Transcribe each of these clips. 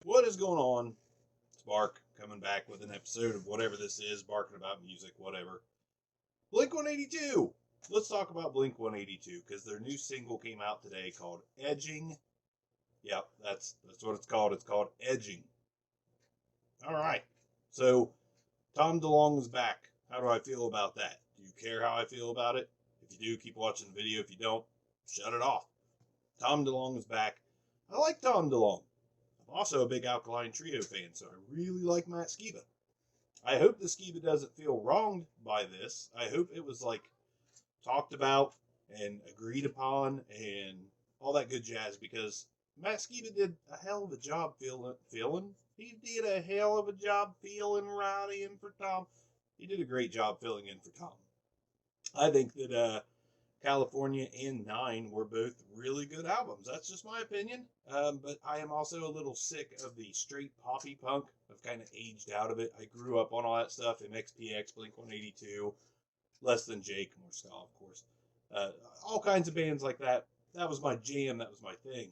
What is going on? It's Bark coming back with an episode of whatever this is, barking about music, whatever. Blink 182. Let's talk about Blink 182 because their new single came out today called Edging. Yep, that's what it's called. It's called Edging. All right. So Tom DeLonge is back. How do I feel about that? Do you care how I feel about it? If you do, keep watching the video. If you don't, shut it off. Tom DeLonge is back. I like Tom DeLonge. I'm also a big Alkaline Trio fan, so I really like Matt Skiba. I hope the Skiba doesn't feel wronged by this. I hope it was like talked about and agreed upon and all that good jazz because Matt Skiba did a hell of a job feeling. He did a hell of a job feeling right in for Tom. He did a great job filling in for Tom. I think that California and Nine were both really good albums. That's just my opinion. But I am also a little sick of the straight poppy punk. I've kind of aged out of it. I grew up on all that stuff. MXPX, Blink 182, Less Than Jake, more ska, of course. All kinds of bands like that. That was my jam. That was my thing.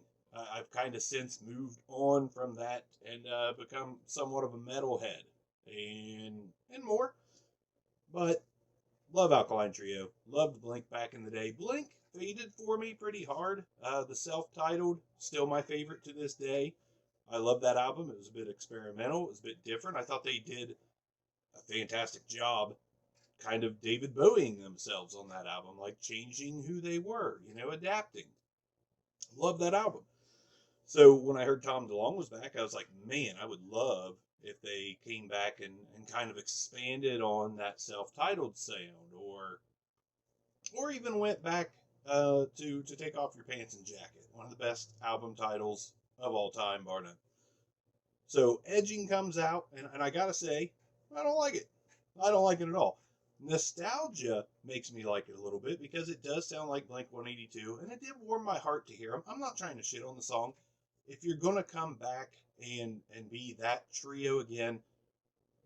I've kind of since moved on from that and become somewhat of a metalhead and more. But love Alkaline Trio. Loved Blink back in the day. Blink faded for me pretty hard. The self-titled, still my favorite to this day. I love that album. It was a bit experimental. It was a bit different. I thought they did a fantastic job kind of David Bowieing themselves on that album, like changing who they were, adapting. Love that album. So when I heard Tom DeLonge was back, I was like, man, I would love if they came back and kind of expanded on that self-titled sound or even went back to Take Off Your Pants and Jacket, one of the best album titles of all time, bar none. So Edging comes out, and I gotta say, I don't like it. I don't like it at all. Nostalgia makes me like it a little bit because it does sound like Blink 182, and it did warm my heart to hear them. I'm not trying to shit on the song. If you're gonna come back and be that trio again,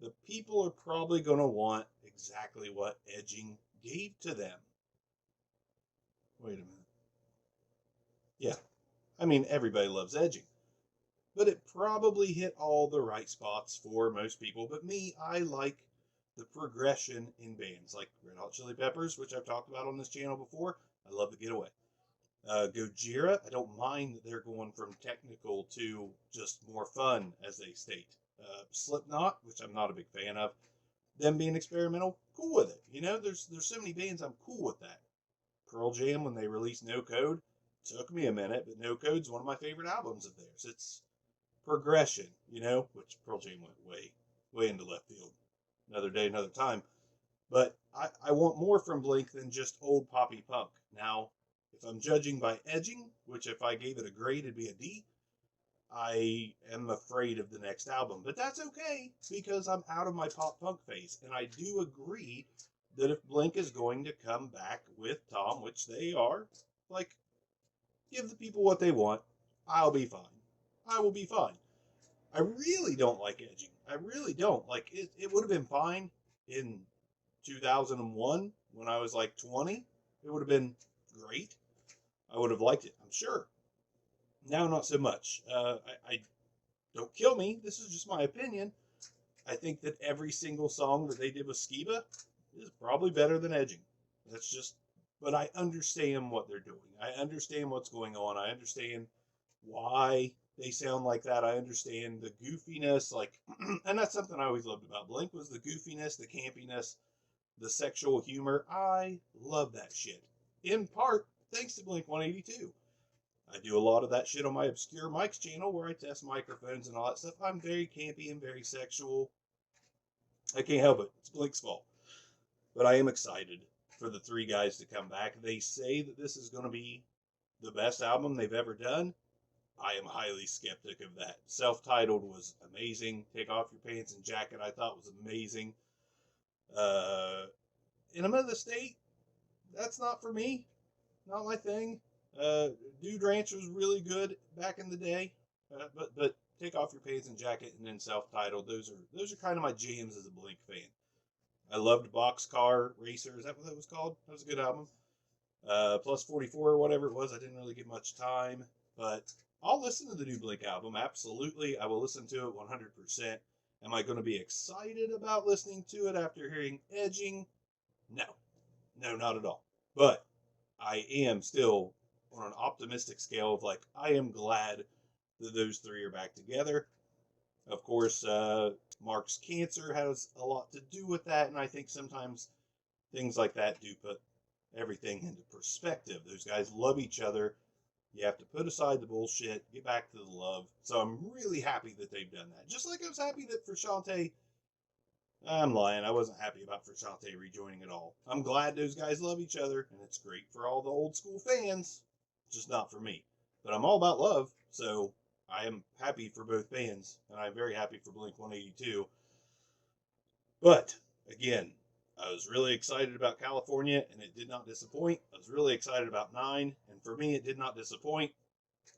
the people are probably gonna want exactly what Edging gave to them. Wait a minute. Yeah, I mean everybody loves Edging, but it probably hit all the right spots for most people. But me, I like the progression in bands like Red Hot Chili Peppers, which I've talked about on this channel before. I love the Getaway. Gojira, I don't mind that they're going from technical to just more fun, as they state. Slipknot, which I'm not a big fan of, them being experimental, cool with it. There's so many bands I'm cool with that. Pearl Jam, when they released No Code, took me a minute, but No Code's one of my favorite albums of theirs. It's progression, which Pearl Jam went way into left field. Another day, another time. But I want more from Blink than just old poppy punk. Now, if I'm judging by Edging, which if I gave it a grade, it'd be a D, I am afraid of the next album. But that's okay, because I'm out of my pop punk phase. And I do agree that if Blink is going to come back with Tom, which they are, like, give the people what they want, I'll be fine. I will be fine. I really don't like Edging. I really don't. Like, it would have been fine in 2001 when I was like 20. It would have been great. I would have liked it, I'm sure. Now, not so much. I don't kill me. This is just my opinion. I think that every single song that they did with Skiba is probably better than Edging. That's just, but I understand what they're doing. I understand what's going on. I understand why they sound like that. I understand the goofiness, like, and that's something I always loved about Blink was the goofiness, the campiness, the sexual humor. I love that shit. In part, thanks to Blink 182. I do a lot of that shit on my Obscure Mics channel where I test microphones and all that stuff. I'm very campy and very sexual. I can't help it. It's Blink's fault. But I am excited for the three guys to come back. They say that this is going to be the best album they've ever done. I am highly skeptic of that. Self-titled was amazing. Take Off Your Pants and Jacket I thought was amazing. Enema of the State, that's not for me. Not my thing. Dude Ranch was really good back in the day. But Take Off Your Pants and Jacket and then Self-Titled, those are kind of my jams as a Blink fan. I loved Boxcar Racer. Is that what that was called? That was a good album. Plus 44 or whatever it was. I didn't really get much time. But I'll listen to the new Blink album. Absolutely. I will listen to it 100%. Am I going to be excited about listening to it after hearing Edging? No. No, not at all. But I am still on an optimistic scale of like, I am glad that those three are back together. Of course, Mark's cancer has a lot to do with that, and I think sometimes things like that do put everything into perspective. Those guys love each other. You have to put aside the bullshit, get back to the love. So I'm really happy that they've done that. Just like I was happy that Frusciante, I'm lying, I wasn't happy about Frusciante rejoining at all. I'm glad those guys love each other, and it's great for all the old school fans, just not for me. But I'm all about love, so I am happy for both bands, and I'm very happy for Blink-182. But, again, I was really excited about California, and it did not disappoint. I was really excited about 9, and for me, it did not disappoint.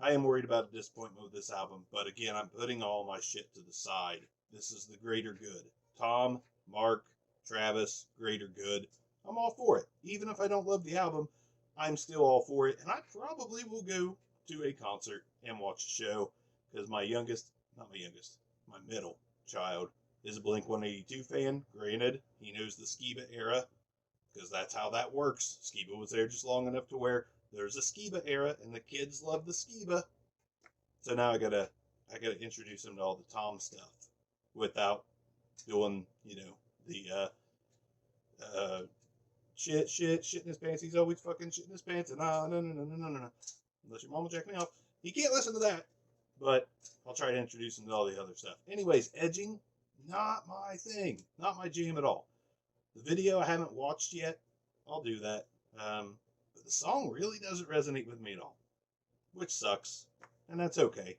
I am worried about a disappointment with this album, but again, I'm putting all my shit to the side. This is the greater good. Tom, Mark, Travis, greater good. I'm all for it. Even if I don't love the album, I'm still all for it, and I probably will go to a concert and watch a show, because my middle child is a Blink-182 fan. Granted, he knows the Skiba era, because that's how that works. Skiba was there just long enough to where there's a Skiba era, and the kids love the Skiba. So now I gotta introduce him to all the Tom stuff without doing, the shit in his pants. He's always fucking shit in his pants, and no. Unless your mom will jack me off. He can't listen to that, but I'll try to introduce him to all the other stuff. Anyways, Edging, not my thing. Not my jam at all. The video I haven't watched yet. I'll do that. But the song really doesn't resonate with me at all, which sucks, and that's okay.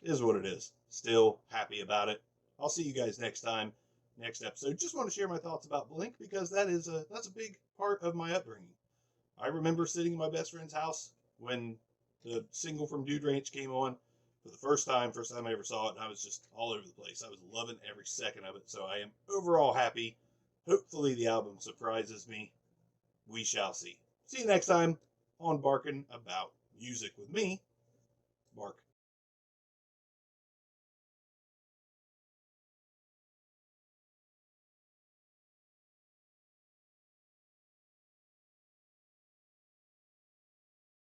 It is what it is. Still happy about it. I'll see you guys next time, next episode. Just want to share my thoughts about Blink, because that's a big part of my upbringing. I remember sitting in my best friend's house when the single from Dude Ranch came on for the first time I ever saw it, and I was just all over the place. I was loving every second of it, so I am overall happy. Hopefully the album surprises me. We shall see. See you next time on Barking About Music with me, Mark.